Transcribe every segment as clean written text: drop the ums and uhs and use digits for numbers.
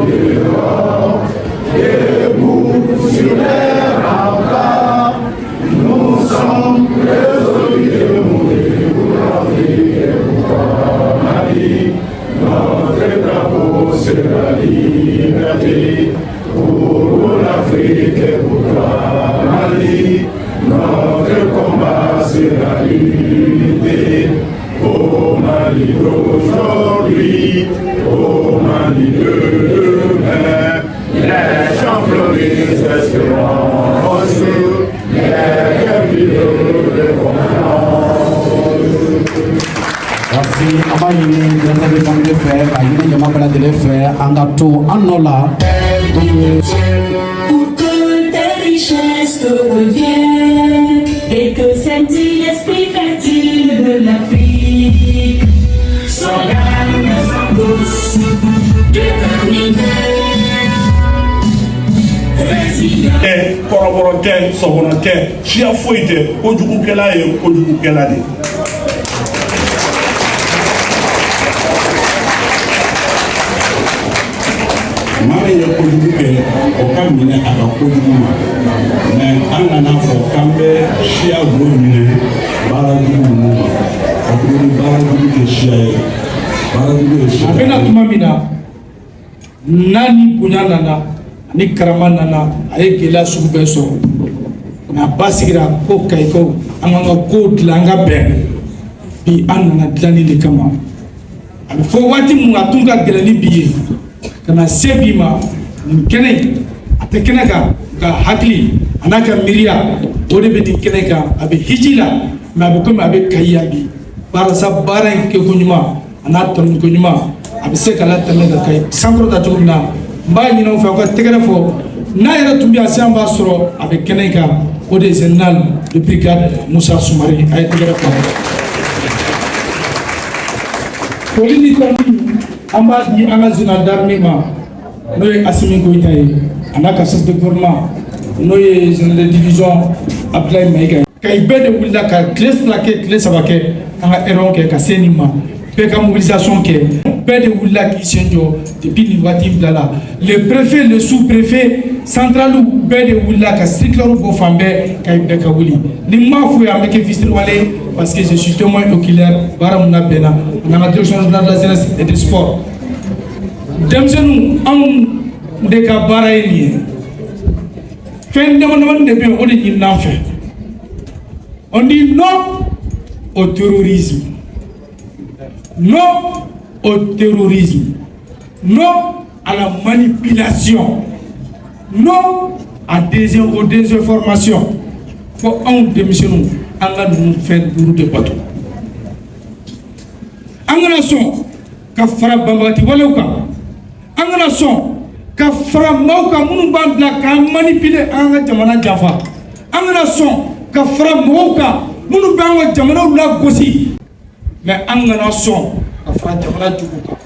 dehors, debout sur les remparts, nous sommes résolus de mourir pour l'Afrique et pour toi, Mali. Notre drapeau, c'est la liberté pour l'Afrique et pour toi, Mali. Notre combat, c'est la l'unité. Au Mali d'aujourd'hui, au Mali de demain, les champs fleurissent d'espérance, les vivres de confiance. Merci. Amayini Grande Famille Frère, Ayini Yamabala de l'Effet, Angato, Anola. Pour que tes richesses te reviennent et que cet esprit fertile de l'Afrique soit gagne sans douce, déterminé, résilient. Kɔrɔbɔrɔtɛ sɔgɔnɔtɛ siya foyi tɛ kojugukɛla ye kojugukɛla de. maa min ye kojugu kɛ o ka minɛ a ka kojugu ma mɛ an kana fɔ k'an bɛ siya bolo minɛ baarajugu ninnu ma ka tuguni baarajugu tɛ siya ye baarajugu ye siya ye. a bɛna tuma min na n'a ni bonya nana ni karama nana a ye gɛlɛya sugu bɛɛ sɔrɔ nka a ba sigira ko kayikaw an k'an ka kow dilan an ka bɛn bi an nana dilanni de kama a bɛ fɔ waati mun a tun ka gɛlɛn ni bi ye kana se bi ma nin kɛnɛ a tɛ kɛnɛ kan ka hakili a n'a ka miiriya o de bɛ nin kɛnɛ kan a bɛ hiji la mɛ a bɛ komi a bɛ kayi yan bi barisa baara in kɛko ɲuman a n'a tɔniko ɲuman a bɛ se ka latɛmɛ ka kayi sankɔrɔta cogo min na n b'a ɲini aw fɛ aw ka tɛgɛrɛ fɔ n'a yɛrɛ tun bɛ yan sisan b'a sɔrɔ a bɛ kɛnɛ kan o de ye général de brigade Musa Sumare a ye tɛgɛrɛ fɔ foli ni tɔnni an b'a di an ka général d'armée ma n'o ye Asimi Goïta ye a n'a ka chef de gouvernement n'o ye général de division Abdoulaye Maïga ye Kayi bɛɛ de wulila ka tile fila kɛ tile saba kɛ an ka erreur kɛ ka se nin ma bɛɛ ka mobilisation kɛ bɛɛ de wulila k'i sen jɔ depuis nin waati bila la le préfet le sous-préfet centralu bɛɛ de wulila ka circulaire bɔ fan bɛɛ Kayi bɛɛ ka wuli ni m'a fɔ ye an bɛ kɛ fitiriwale parce que je suis témoin oculaire baara mun na bɛnna an ka direction générale de la jeunesse et du sport denmisɛnninw anw de ka baara ye nin ye fɛn damadamanin de bɛ yen o de ɲinina an fɛ on dit non au terrorisme non au terrorisme non à la manipulation non aux désinformations fo anw denmisɛnninw an ka ninnu fɛn duuru de bato an kana sɔn ka fara banbagati walew kan an kana sɔn ka fara maaw kan minnu b'an bila k'an manipuler an ka jamana janfa an kana sɔn ka fara mɔgɔw kan minnu b'an ka jamanaw lagosi mais an kana sɔn ka fara jamana jugu kan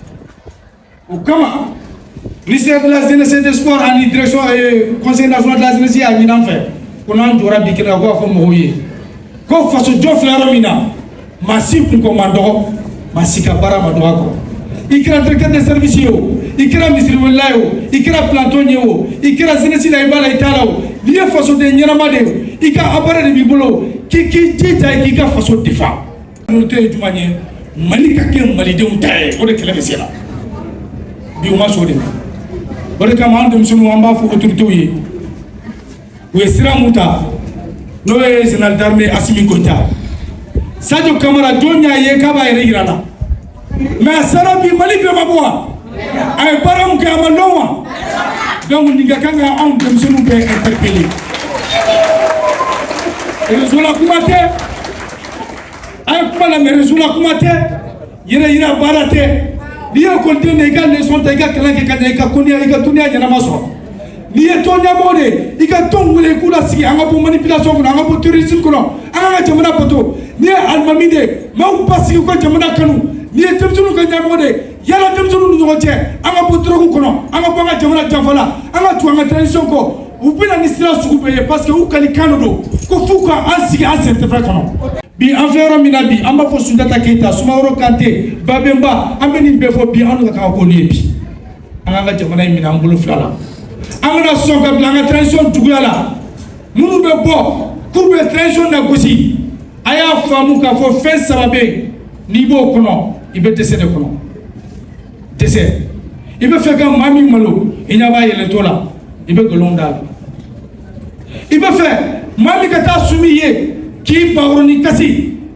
o kama ministère de la jeunesse et des sports ani direction conseil national de la jeunesse y'a ɲini an fɛ ko n'an jɔra bi kɛnɛ kan ko k'a fɔ mɔgɔw ye ko faso jɔ filɛ yɔrɔ min na maa si kunko man dɔgɔ maa si ka baara ma dɔgɔ a kɔrɔ i kɛra directeur de service ye o i kɛra misiriwelila ye o i kɛra planton ye o i kɛra jeunesse la i b'a la i t'a la o n'i ye fasoden ɲɛnama de ye i ka appareil de b'i bolo k'i jija i k'i ka faso défend priorité ye jumɛn ye Mali ka kɛ malidenw ta ye o de kɛlɛ bɛ se la bi o ma sɔn o de ma o de kama an denmisɛnninw an b'a fɔ autoritéw ye u ye sira mun ta n'o ye général d'armée Asimi Goïta Sadio Kamara jɔn y'a ye k'a b'a yɛrɛ yira la mais a sera bi Mali bɛɛ ma bɔ wa a ye baara mun kɛ a ma dɔn wa donc nin ka kan ka anw denmisɛnninw bɛɛ interpeller réseau la kuma tɛ a ye kuma la mais réseau la kuma tɛ yɛrɛ yira baara tɛ n'i ye école de i ka leçon ta i ka kalan kɛ ka ɲɛ i ka dɔnniya ɲɛnama sɔrɔ n'i ye tɔnɲɛmɔgɔ de i ka tɔn wele k'u lasigi an ka bɔ manipulation kɔnɔ an ka bɔ terrorisme kɔnɔ an ka jamana bato n'i ye alimami de maaw ba sigi u ka jamana kanu n'i ye denmisɛnninw ka ɲɛmɔgɔ de yala denmisɛnninw ni ɲɔgɔn cɛ an ka bɔ drogue kɔnɔ an ka bɔ an ka jamana janfa la an ka tugu an ka tradition kɔ u bɛna ni sira sugu bɛɛ ye parce que u kalikan de don ko f'u ka an sigi an sen tɛfɛ kɔnɔ bi an filɛ yɔrɔ min na bi an b'a fɔ Sunjata Keyita Sumaworo Kante Babemba an bɛ nin bɛɛ fɔ bi an ka kan ka k'olu ye bi an an ka jamana in minɛ an bolo fila la an kana sɔn ka bila an ka transition juguya la minnu bɛ bɔ k'u bɛ transition lagosi a y'a faamu k'a fɔ fɛn saba bɛ yen n'i b'o kɔnɔ i bɛ dɛsɛ de kɔnɔ dɛsɛ i bɛ fɛ ka maa min malo i ɲɛ b'a yɛlɛtɔ la i bɛ nkalon da la i bɛ fɛ maa min ka taa sumi ye k'i bakɔrɔni kasi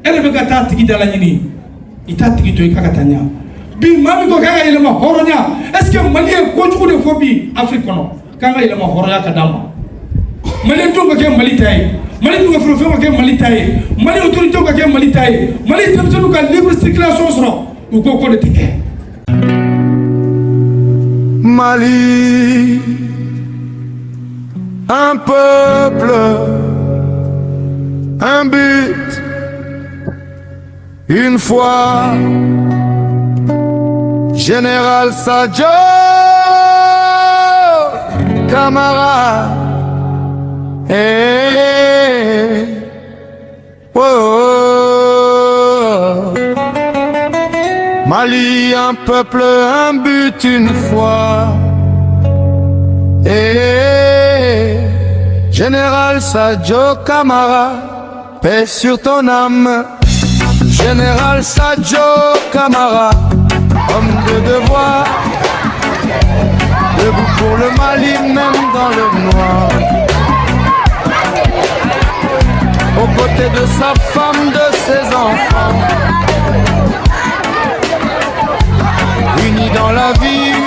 e de bɛ ka taa tigi dala ɲini i t'a tigi to i k'a ka taa ɲɛ bi maa min ko k'an ka yɛlɛma hɔrɔnya est ce que mali ye kojugu de fɔ bi afiriki kɔnɔ k'an ka yɛlɛma hɔrɔnya ka d'an ma mali denw ka kɛ mali ta ye mali dugukɔnɔfɛnw ka kɛ mali ta ye mali autorités ka kɛ mali ta ye mali denmisɛnninw ka libre circulation sɔrɔ u ko ko de tɛ kɛ. Mali, un peuple, un but, une foi, Général Sadio Camara, Mali, un peuple, un but, une foi. Général Sadio Camara, paix sur ton âme. Général Sadio Camara, homme de devoir, debout pour le Mali, même dans le noir. Aux côtés de sa femme, de ses enfants, unis dans la vie.